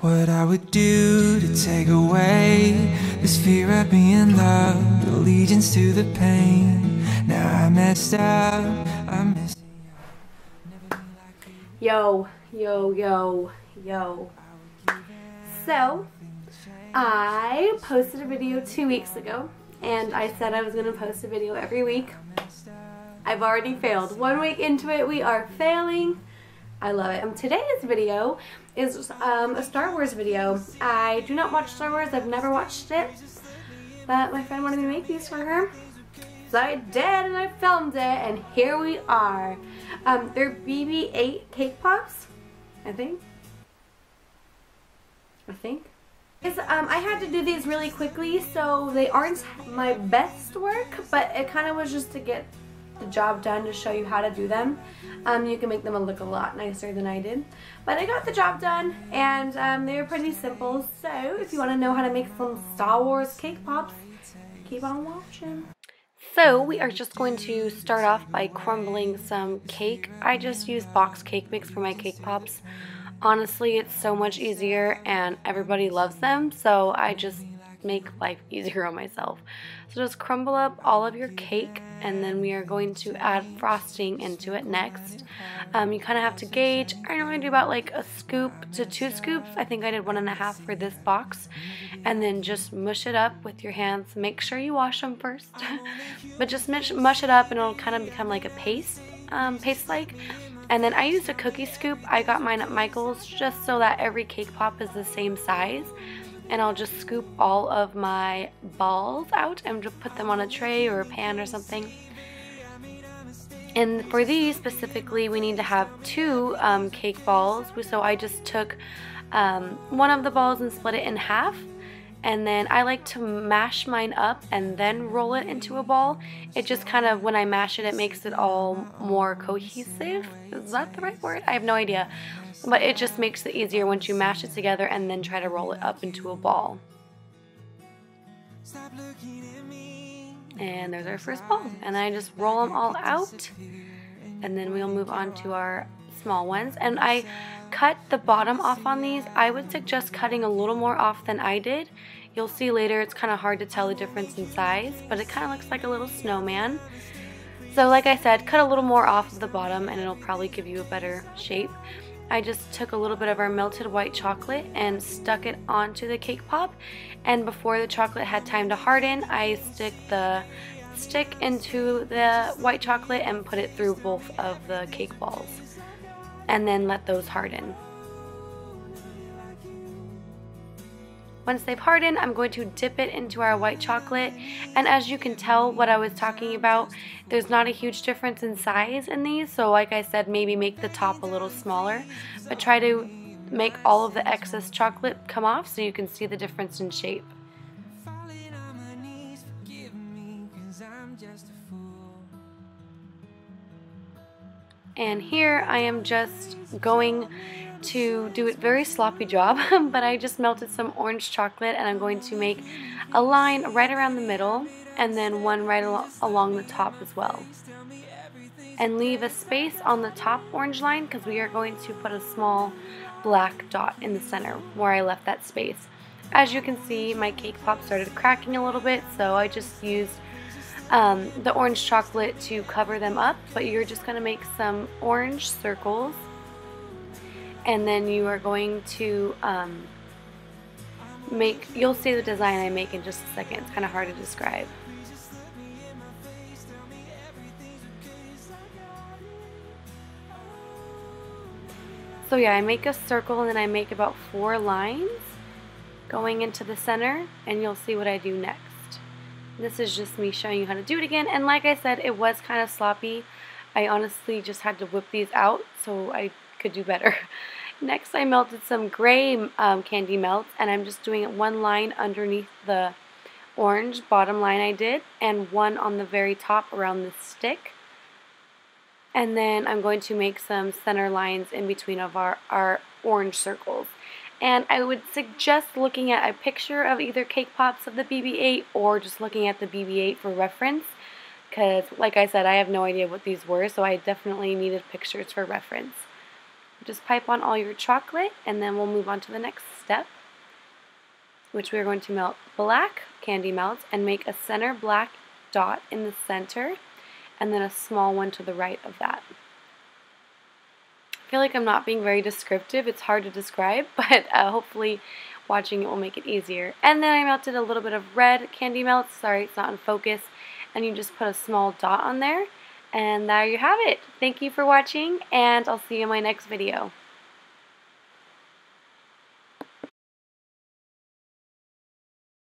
What I would do to take away this fear of being loved, allegiance to the pain. Now I messed up, I'm missing you. Yo. So, I posted a video 2 weeks ago, and I said I was going to post a video every week. I've already failed. 1 week into it, we are failing. I love it. Today's video is a Star Wars video. I do not watch Star Wars. I've never watched it. But my friend wanted me to make these for her. So I did, and I filmed it, and here we are. They're BB8 cake pops, I think. I had to do these really quickly, so they aren't my best work, but it kind of was just to get the job done, to show you how to do them. You can make them look a lot nicer than I did, but I got the job done, and they were pretty simple. So if you want to know how to make some Star Wars cake pops, keep on watching. So we are just going to start off by crumbling some cake. I just use box cake mix for my cake pops. Honestly, it's so much easier and everybody loves them, so I just make life easier on myself. So just crumble up all of your cake, and then we are going to add frosting into it next. You kind of have to gauge. I normally do about like a scoop to 2 scoops. I think I did 1.5 for this box. And then just mush it up with your hands. Make sure you wash them first. But just mush it up and it'll kind of become like a paste, paste-like. And then I used a cookie scoop. I got mine at Michael's just so that every cake pop is the same size. And I'll just scoop all of my balls out and just put them on a tray or a pan or something. And for these specifically, we need to have 2 cake balls. So I just took one of the balls and split it in half. And then I like to mash mine up and then roll it into a ball. It just kind of, when I mash it, it makes it all more cohesive. Is that the right word? I have no idea. But it just makes it easier once you mash it together and then try to roll it up into a ball. And there's our first ball. And I just roll them all out. And then we'll move on to our small ones. And I cut the bottom off on these. I would suggest cutting a little more off than I did. You'll see later it's kind of hard to tell the difference in size, but it kind of looks like a little snowman. So like I said, cut a little more off of the bottom and it'll probably give you a better shape. I just took a little bit of our melted white chocolate and stuck it onto the cake pop, and before the chocolate had time to harden, I stick the stick into the white chocolate and put it through both of the cake balls and then let those harden. Once they've hardened, I'm going to dip it into our white chocolate, and as you can tell what I was talking about, there's not a huge difference in size in these, so like I said, maybe make the top a little smaller, but try to make all of the excess chocolate come off so you can see the difference in shape. And here I am just going to do it very sloppy job, but I just melted some orange chocolate and I'm going to make a line right around the middle and then one right along the top as well. And leave a space on the top orange line because we are going to put a small black dot in the center where I left that space. As you can see, my cake pop started cracking a little bit, so I just used the orange chocolate to cover them up, but you're just going to make some orange circles. And then you are going to you'll see the design I make in just a second. It's kind of hard to describe. So yeah, I make a circle and then I make about 4 lines going into the center, and you'll see what I do next. This is just me showing you how to do it again, and like I said, it was kind of sloppy. I honestly just had to whip these out so I could do better. Next, I melted some gray candy melts, and I'm just doing 1 line underneath the orange bottom line I did, and 1 on the very top around the stick. And then I'm going to make some center lines in between of our orange circles. And I would suggest looking at a picture of either cake pops of the BB8 or just looking at the BB8 for reference, because like I said, I have no idea what these were, so I definitely needed pictures for reference. just pipe on all your chocolate, and then we'll move on to the next step, which we are going to melt black candy melts and make a center black dot in the center, and then a small one to the right of that. I feel like I'm not being very descriptive. It's hard to describe, but hopefully watching it will make it easier. And then I melted a little bit of red candy melts. Sorry, it's not in focus. And you just put a small dot on there. And there you have it. Thank you for watching, and I'll see you in my next video.